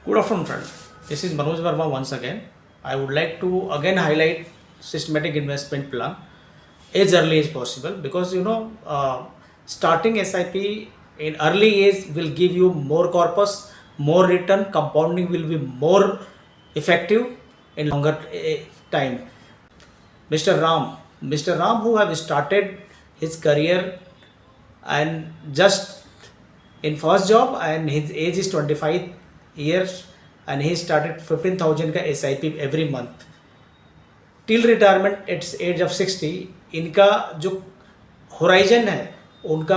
Good afternoon, friend. This is Manoj Verma once again. I would like to again highlight systematic investment plan as early as possible because starting SIP in early age will give you more corpus, more return, compounding will be more effective in longer time. Mr. Ram, who have started his career and just in first job and his age is 25 years and he started 15,000 का SIP every month till retirement at's age of 60। इनका जो horizon है उनका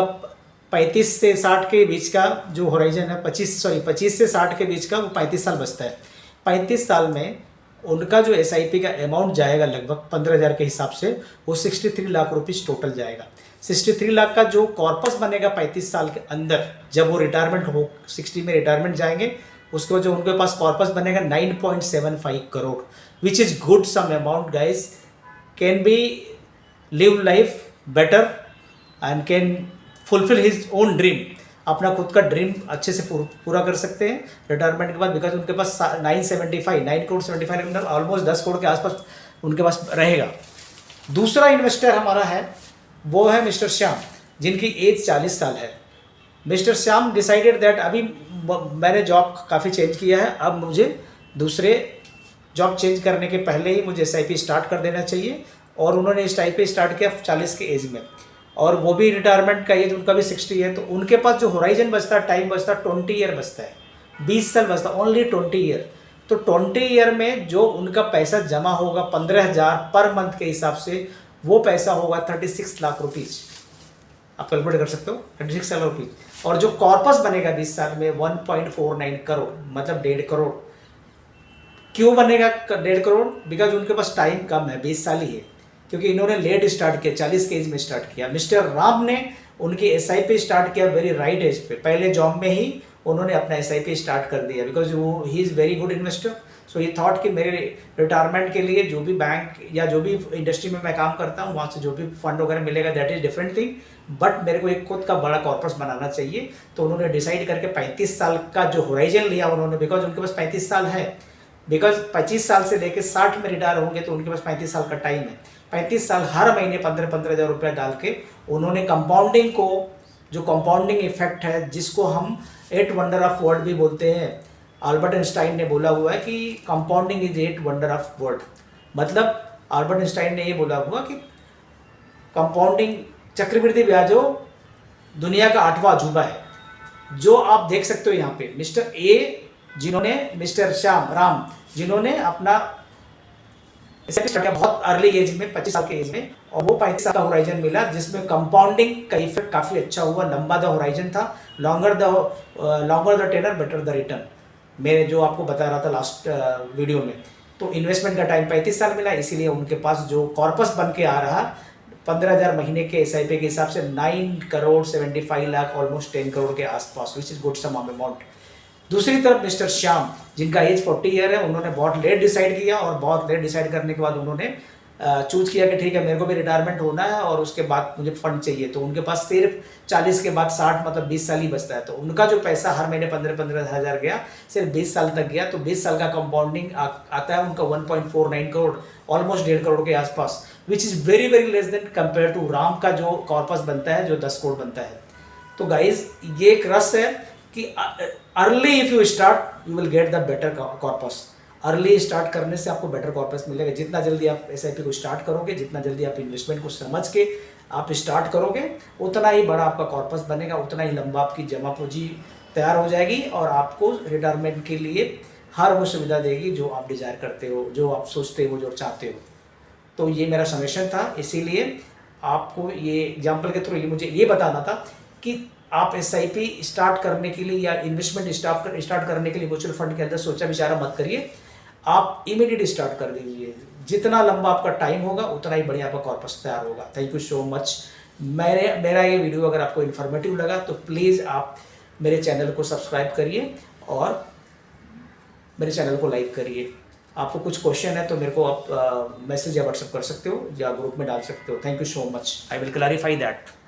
35 से 60 के बीच का जो horizon है 25 से 60 के बीच का वो 35 साल बचता है। 35 साल में उनका जो SIP का अमाउंट जाएगा लगभग 15,000 के हिसाब से वो 63 लाख रुपीज़ टोटल जाएगा। 63 लाख का जो कॉर्पस बनेगा 35 साल के अंदर जब वो रिटायरमेंट हो 60 में रिटायरमेंट जाएंगे उसको जो उनके पास कॉर्पस बनेगा 9.75 crore which is good some amount guys, can be live life better and can fulfill his own dream। अपना खुद का ड्रीम अच्छे से पूरा कर सकते हैं रिटायरमेंट के बाद बिकॉज उनके पास 9 करोड़ 75 ऑलमोस्ट 10 करोड़ के आसपास उनके पास रहेगा। दूसरा इन्वेस्टर हमारा है वो है मिस्टर श्याम जिनकी एज 40 साल है। मिस्टर श्याम डिसाइडेड दैट अभी मैंने जॉब काफ़ी चेंज किया है, अब मुझे दूसरे जॉब चेंज करने के पहले ही मुझे SIP स्टार्ट कर देना चाहिए और उन्होंने SIP स्टार्ट किया 40 के एज में और वो भी रिटायरमेंट का एज उनका भी 60 है। तो उनके पास जो होराइजन बचता है टाइम बचता है 20 ईयर बचता है, 20 साल बचता है, ओनली 20 ईयर। तो 20 ईयर में जो उनका पैसा जमा होगा 15,000 पर मंथ के हिसाब से वो पैसा होगा 36 लाख रुपीज़। आप कैलकुलेट कर सकते हो 36 लाख रुपीज़। और जो कॉर्पस बनेगा 20 साल में 1.49 करोड़ मतलब 1.5 करोड़। क्यों बनेगा 1.5 करोड़? बिकॉज उनके पास टाइम कम है, 20 साल ही है, क्योंकि इन्होंने लेट स्टार्ट किया, 40 के एज में स्टार्ट किया। मिस्टर राम ने उनकी SIP स्टार्ट किया वेरी राइट एज पे, पहले जॉब में ही उन्होंने अपना SIP स्टार्ट कर दिया बिकॉज वो ही is very good investor. So ये थॉट कि मेरे रिटायरमेंट के लिए जो भी बैंक या जो भी इंडस्ट्री में मैं काम करता हूँ वहाँ से जो भी फंड वगैरह मिलेगा that is different thing, but मेरे को एक खुद का बड़ा कॉर्पस बनाना चाहिए। तो उन्होंने डिसाइड करके 35 साल का जो होराइजन लिया उन्होंने, बिकॉज उनके पास 35 साल है, बिकॉज 25 साल से लेकर 60 में रिटायर होंगे तो उनके पास 35 साल का टाइम है। 35 साल हर महीने 15,000 रुपया डाल के उन्होंने कंपाउंडिंग को, जो कंपाउंडिंग इफेक्ट है जिसको हम 8 वंडर ऑफ वर्ल्ड भी बोलते हैं, अल्बर्ट आइंस्टाइन ने बोला हुआ है कि compounding is 8 wonder of world. मतलब अल्बर्ट आइंस्टाइन ने ये बोला हुआ कि कंपाउंडिंग चक्रवृद्धि ब्याजो दुनिया का 8वां अजूबा है। जो आप देख सकते हो यहाँ पे मिस्टर ए जिन्होंने, मिस्टर श्याम राम जिन्होंने अपना बहुत अर्ली एज में 25 साल के एज में, और वो 35 साल का होराइजन मिला जिसमें कंपाउंडिंग का इफेक्ट काफ़ी अच्छा हुआ, लंबा द होराइजन था, longer the tenor better the return, मैंने जो आपको बता रहा था लास्ट वीडियो में। तो इन्वेस्टमेंट का टाइम 35 साल मिला, इसीलिए उनके पास जो कॉर्पस बन के आ रहा 15,000 महीने के SIP के हिसाब से 9 करोड़ 75 लाख ऑलमोस्ट 10 करोड़ के आसपास, which is good some amount. दूसरी तरफ मिस्टर श्याम जिनका एज 40 ईयर है, उन्होंने बहुत लेट डिसाइड किया और बहुत लेट डिसाइड करने के बाद उन्होंने चूज किया कि ठीक है मेरे को भी रिटायरमेंट होना है और उसके बाद मुझे फंड चाहिए। तो उनके पास सिर्फ 40 के बाद 60 मतलब 20 साल ही बचता है। तो उनका जो पैसा हर महीने 15,000 गया सिर्फ 20 साल तक गया। तो 20 साल का कंपाउंडिंग आता है उनका 1.49 करोड़, ऑलमोस्ट 1.5 करोड़ के आसपास, which is very very less than compare to Ram का जो कॉर्पस बनता है जो 10 करोड़ बनता है। तो गाइज ये एक रस है कि early if you start you will get the better corpus. Early start करने से आपको बेटर कॉर्पस मिलेगा। जितना जल्दी आप SIP को स्टार्ट करोगे, जितना जल्दी आप इन्वेस्टमेंट को समझ के आप स्टार्ट करोगे, उतना ही बड़ा आपका कॉर्पस बनेगा, उतना ही लंबा आपकी जमा पूंजी तैयार हो जाएगी और आपको रिटायरमेंट के लिए हर वो सुविधा देगी जो आप डिज़ायर करते हो, जो आप सोचते हो, जो चाहते हो। तो ये मेरा सजेशन था, इसीलिए आपको ये एग्जाम्पल के थ्रू ये मुझे ये बताना था कि आप SIP स्टार्ट करने के लिए या इन्वेस्टमेंट स्टार्ट करने के लिए म्यूचुअल फंड के अंदर सोचा विचारा मत करिए, आप इमीडिएट स्टार्ट कर दीजिए। जितना लंबा आपका टाइम होगा उतना ही बढ़िया आपका कॉर्पस तैयार होगा। Thank you so much. मेरा ये वीडियो अगर आपको इन्फॉर्मेटिव लगा तो प्लीज़ आप मेरे चैनल को सब्सक्राइब करिए और मेरे चैनल को लाइक करिए। आपको कुछ क्वेश्चन है तो मेरे को आप मैसेज या व्हाट्सएप कर सकते हो या ग्रुप में डाल सकते हो। Thank you so much, I will clarify that.